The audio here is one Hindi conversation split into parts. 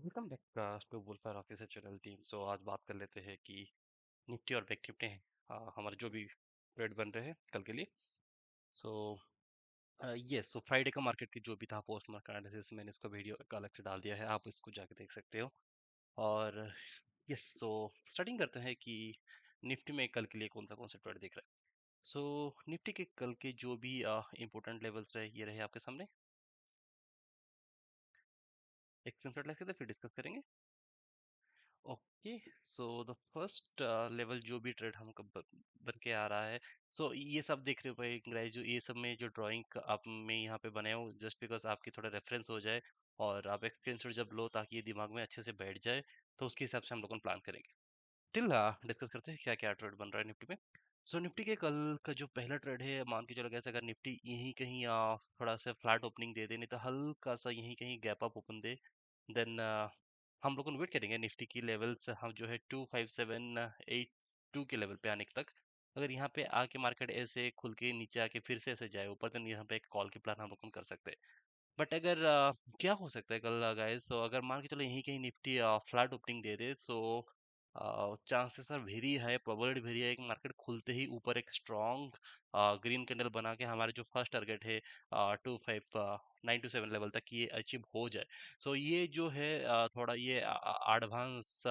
Welcome back to bullfire officer channel team. So आज बात कर लेते हैं कि निफ्टी और बैंक निफ्टी हैं, हमारे जो भी ट्रेड बन रहे हैं कल के लिए। सो सो फ्राइडे का मार्केट की जो भी था पोस्ट मार्केट एनालिसिस, मैंने इसका वीडियो एक अलग से डाल दिया है, आप इसको जाके देख सकते हो। और यस, सो स्टार्टिंग करते हैं कि निफ्टी में कल के लिए कौन सा ट्रेड दिख रहा है। सो निफ्टी के कल के जो भी इंपॉर्टेंट लेवल्स रहे, ये रहे आपके सामने। एक स्क्रीनशॉट लेके तो फिर डिस्कस करेंगे। Okay, so the first level जो भी ट्रेड हमको बन के आ रहा है, सो ये सब देख रहे हो भाई guys, जो ये सब में जो ड्राइंग आप में यहाँ पे बनाए हो, जस्ट बिकॉज आपकी थोड़ा रेफरेंस हो जाए और आप एक स्क्रीनशॉट जब लो ताकि ये दिमाग में अच्छे से बैठ जाए, तो उसके हिसाब से हम लोग प्लान करेंगे। टिल डिस्कस करते हैं क्या क्या ट्रेड बन रहा है निफ्टी में। सो निफ्टी के कल का जो पहला ट्रेड है, मान के चलो कैसे, अगर निफ्टी यहीं कहीं थोड़ा सा फ्लैट ओपनिंग दे दे, नहीं तो हल्का सा यहीं कहीं गैप अप ओपन दे, देन हम लोग वेट करेंगे निफ्टी की लेवल्स हम जो है 25782 के लेवल पे आने तक। अगर यहाँ पे आके मार्केट ऐसे खुल के नीचे आके फिर से ऐसे जाए ऊपर, तो यहाँ पे एक कॉल की प्लान हम लोग कर सकते हैं। बट अगर क्या हो सकता है कल गाइस, तो अगर मान के चलो यहीं कहीं निफ्टी फ्लैट ओपनिंग दे दे, so chances are very high, probability very है कि मार्केट खुलते ही ऊपर एक स्ट्रॉन्ग ग्रीन कैंडल बना के हमारे जो फर्स्ट टारगेट है 25927 लेवल तक ये अचीव हो जाए। सो ये जो है थोड़ा ये एडवांस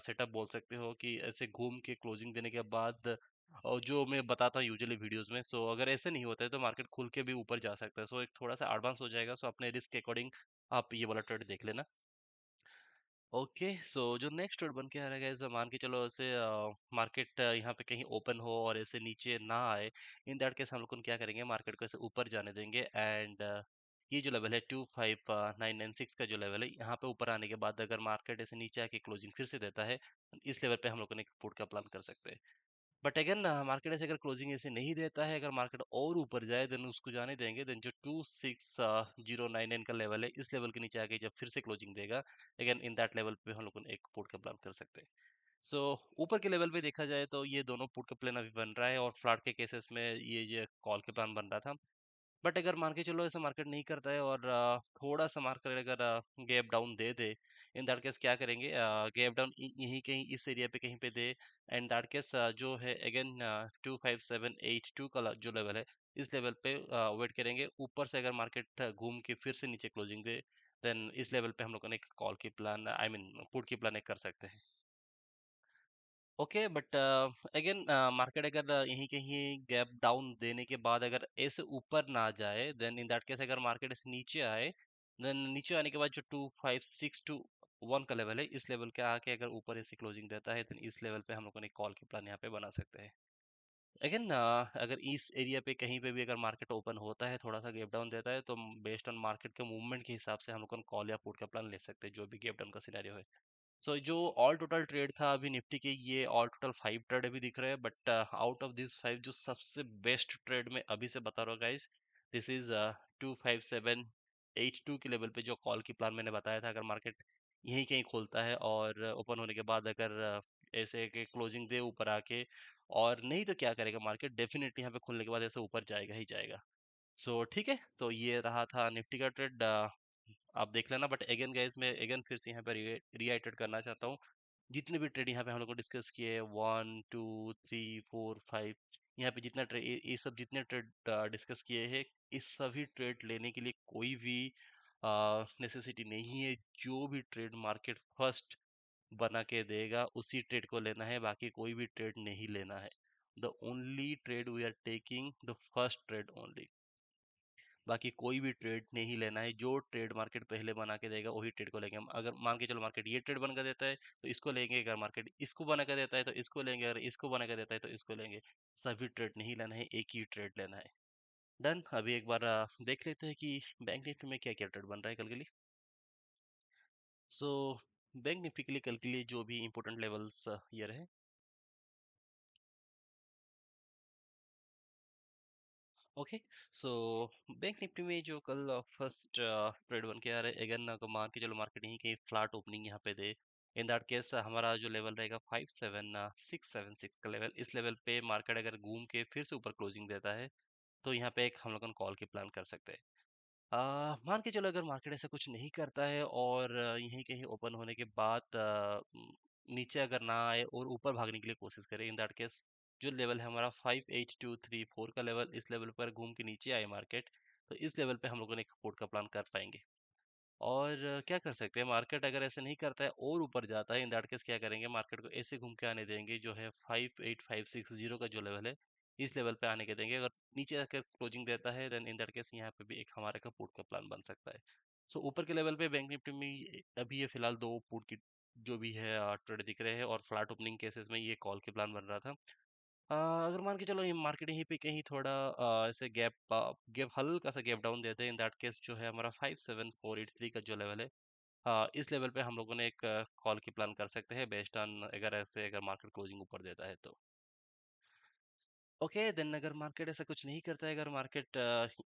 सेटअप बोल सकते हो कि ऐसे घूम के क्लोजिंग देने के बाद, और जो मैं बताता हूँ यूजुअली वीडियोस में, सो अगर ऐसे नहीं होता है तो मार्केट खुल के भी ऊपर जा सकता है। सो एक थोड़ा सा एडवांस हो जाएगा, सो अपने रिस्क के अकॉर्डिंग आप ये वाला ट्रेड देख लेना। ओके, सो जो नेक्स्ट ट्रेड बन के आ रहा है guys, मान के चलो ऐसे मार्केट यहाँ पे कहीं ओपन हो और ऐसे नीचे ना आए, इन दैट केस हम लोग क्या करेंगे, मार्केट को ऐसे ऊपर जाने देंगे। एंड ये जो लेवल है 25996 का जो लेवल है, यहाँ पे ऊपर आने के बाद अगर मार्केट ऐसे नीचे आके क्लोजिंग फिर से देता है, इस लेवल पे हम लोग ने एक पुट का प्लान कर सकते हैं। बट अगेन मार्केट ऐसे अगर क्लोजिंग ऐसे नहीं देता है, अगर मार्केट और ऊपर जाए, देन उसको जाने देंगे। देन जो 26099 का लेवल है, इस लेवल के नीचे आके जब फिर से क्लोजिंग देगा, अगेन इन दैट लेवल पे हम लोग एक पुट का प्लान कर सकते हैं। सो ऊपर के लेवल पे देखा जाए तो ये दोनों पुट का प्लान अभी बन रहा है, और फ्लैट के केसेस में ये कॉल के प्लान बन रहा था। बट अगर मान के चलो ऐसा मार्केट नहीं करता है और थोड़ा सा मार्केट अगर gap down they they, in that case क्या करेंगे, गैप डाउन यहीं कहीं इस एरिया पे कहीं पे दे। एंड दैट केस जो है अगेन 25782 का जो लेवल है, इस लेवल पे वेट करेंगे। ऊपर से अगर मार्केट घूम के फिर से नीचे क्लोजिंग दे, देन इस लेवल पे हम लोग एक कॉल की प्लान, आई मीन पुट की प्लान एक कर सकते हैं। ओके, बट अगेन मार्केट अगर यहीं कहीं गैप डाउन देने के बाद अगर ऐसे ऊपर ना जाए, देन इन दैट केस अगर मार्केट ऐसे नीचे आए, देन नीचे आने के बाद जो 25621 का लेवल है, इस लेवल के आके अगर ऊपर ऐसे क्लोजिंग देता है, देन इस लेवल पे हम लोगों ने कॉल की प्लान यहाँ पे बना सकते हैं। अगेन अगर इस एरिया पे कहीं पे भी अगर मार्केट ओपन होता है, थोड़ा सा गैप डाउन देता है, तो बेस्ड ऑन मार्केट के मूवमेंट के हिसाब से हम लोग कॉल या पुट का प्लान ले सकते हैं, जो भी गैप डाउन का सिनेरियो है। सो जो ऑल टोटल ट्रेड था अभी निफ्टी के, ये ऑल टोटल 5 ट्रेड अभी दिख रहे हैं। बट आउट ऑफ दिस 5 जो सबसे बेस्ट ट्रेड में अभी से बता रहा हूँ गाइस, दिस इज 25782 के लेवल पे जो कॉल की प्लान मैंने बताया था। अगर मार्केट यहीं कहीं खोलता है और ओपन होने के बाद अगर ऐसे के क्लोजिंग दे ऊपर आके, और नहीं तो क्या करेगा मार्केट, डेफिनेटली यहाँ पे खुलने के बाद ऐसे ऊपर जाएगा ही जाएगा। सो ठीक है, तो ये रहा था निफ्टी का ट्रेड, आप देख लेना। बट अगेन गाइस, मैं अगेन फिर से यहाँ पे रीआइटेट करना चाहता हूँ, जितने भी ट्रेड यहाँ पे हम लोग को डिस्कस किए, 1 2 3 4 5, यहाँ पे जितना ट्रेड, ये सब जितने ट्रेड डिस्कस किए हैं, इस सभी ट्रेड लेने के लिए कोई भी नेसेसिटी नहीं है। जो भी ट्रेड मार्केट फर्स्ट बना के देगा उसी ट्रेड को लेना है, बाकी कोई भी ट्रेड नहीं लेना है। The only trade we are taking the first trade only, बाकी कोई भी ट्रेड नहीं लेना है। जो ट्रेड मार्केट पहले बना के देगा वही ट्रेड को लेंगे हम। अगर मान के चलो मार्केट ये ट्रेड बना कर देता है तो इसको लेंगे, अगर मार्केट इसको बना कर देता है तो इसको लेंगे, अगर इसको बना कर देता है तो इसको लेंगे। सभी ट्रेड नहीं लेना है, एक ही ट्रेड लेना है। डन। अभी एक बार देख लेते हैं कि बैंक निफ्टी में क्या क्या ट्रेड बन रहा है कल के लिए। सो बैंक निफ्टी के लिए कल के लिए जो भी इंपॉर्टेंट लेवल्स ये रहे। ओके, सो बैंक निफ्टी में जो कल फर्स्ट ट्रेड बन के आ रहा है, अगेन को मान के चलो मार्केट यहीं कहीं फ्लैट ओपनिंग यहाँ पे दे, इन दैट केस हमारा जो लेवल रहेगा 57676 का लेवल, इस लेवल पे मार्केट अगर घूम के फिर से ऊपर क्लोजिंग देता है, तो यहाँ पे एक हम लोग कॉल की प्लान कर सकते हैं। मान के चलो अगर मार्केट ऐसा कुछ नहीं करता है और यहीं कहीं ओपन होने के बाद नीचे अगर ना आए और ऊपर भागने के लिए कोशिश करे, इन दैट केस जो लेवल है हमारा 58234 का लेवल, इस लेवल पर घूम के नीचे आए मार्केट, तो इस लेवल पे हम लोगों ने एक सपोर्ट का प्लान कर पाएंगे। और क्या कर सकते हैं, मार्केट अगर ऐसे नहीं करता है और ऊपर जाता है, इन दैट केस क्या करेंगे, मार्केट को ऐसे घूम के आने देंगे, जो है 58560 का जो लेवल है, इस लेवल पे आने के देंगे। अगर नीचे आकर क्लोजिंग देता है, देन इन दैट केस यहाँ पे भी एक हमारे का पुट का प्लान बन सकता है। सो ऊपर के लेवल पे बैंक निफ्टी में अभी ये फिलहाल दो पुट की जो भी है ट्रेड दिख रहे हैं, और फ्लैट ओपनिंग केसेस में ये कॉल के प्लान बन रहा था। अगर मान के चलो ये मार्केट यहीं पे कहीं थोड़ा ऐसे गैप गैप हल्का सा गैप डाउन देते हैं, इन दैट केस जो है हमारा 57483 का जो लेवल है, इस लेवल पे हम लोगों ने एक कॉल की प्लान कर सकते हैं, बेस्ड ऑन अगर ऐसे अगर मार्केट क्लोजिंग ऊपर देता है तो। ओके देन, अगर मार्केट ऐसा कुछ नहीं करता है, अगर मार्केट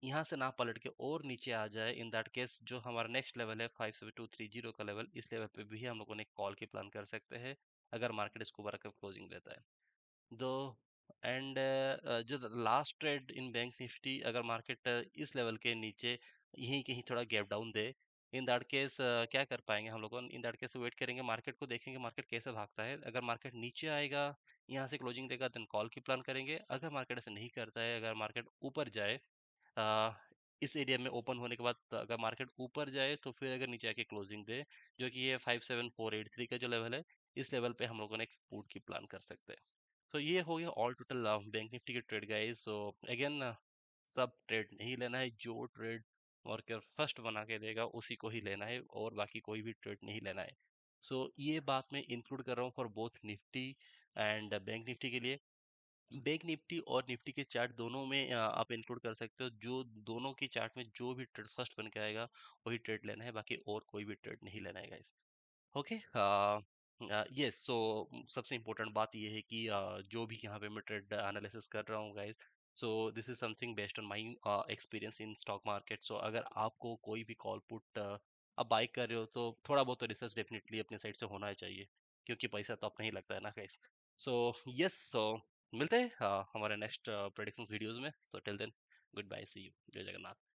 यहाँ से ना पलट के और नीचे आ जाए, इन दैट केस जो हमारा नेक्स्ट लेवल है 57230 का लेवल, इस लेवल पे भी हम लोगों ने एक कॉल की प्लान कर सकते हैं, अगर मार्केट इसको ऊपर क्लोजिंग देता है। दो एंड जो last trade in bank Nifty, अगर मार्केट इस लेवल के नीचे यहीं कहीं थोड़ा gap down they, in that case क्या कर पाएंगे हम लोग, इन दैट केस वेट करेंगे मार्केट को, देखेंगे मार्केट कैसे भागता है। अगर मार्केट नीचे आएगा, यहाँ से क्लोजिंग देगा, देन कॉल की प्लान करेंगे। अगर मार्केट ऐसे नहीं करता है, अगर मार्केट ऊपर जाए, आ, इस एरिया में ओपन होने के बाद अगर मार्केट ऊपर जाए, तो फिर अगर नीचे आके क्लोजिंग दे, जो कि ये 57483 का जो लेवल है, इस लेवल पे हम लोगों ने एक पुट की प्लान कर सकते हैं। तो ये हो गया ऑल टोटल बैंक निफ्टी के ट्रेड गाइस। सो अगेन, सब ट्रेड नहीं लेना है, जो ट्रेड मार्केट फर्स्ट बना के देगा उसी को ही लेना है, और बाकी कोई भी ट्रेड नहीं लेना है। सो ये बात मैं इंक्लूड कर रहा हूँ for both Nifty and bank Nifty के लिए। बैंक निफ्टी और निफ्टी के चार्ट दोनों में आप इंक्लूड कर सकते हो, जो दोनों की चार्ट में जो भी ट्रेड फर्स्ट बन के आएगा वही ट्रेड लेना है, बाकी और कोई भी ट्रेड नहीं लेना है गाइस। Okay, yes. सो सबसे इम्पोर्टेंट बात ये है कि जो भी यहाँ पे मैं ट्रेड एनालिसिस कर रहा हूँ guys, so this is something based on my experience in stock market. So अगर आपको कोई भी कॉल पुट आप बाई कर रहे हो, तो थोड़ा बहुत तो रिसर्च डेफिनेटली अपने साइड से होना चाहिए, क्योंकि पैसा तो अपना ही लगता है ना गाइस। सो यस, सो मिलते हैं हमारे नेक्स्ट प्रेडिक्शन वीडियोस में। So till then, good bye, see you, जय जगन्नाथ।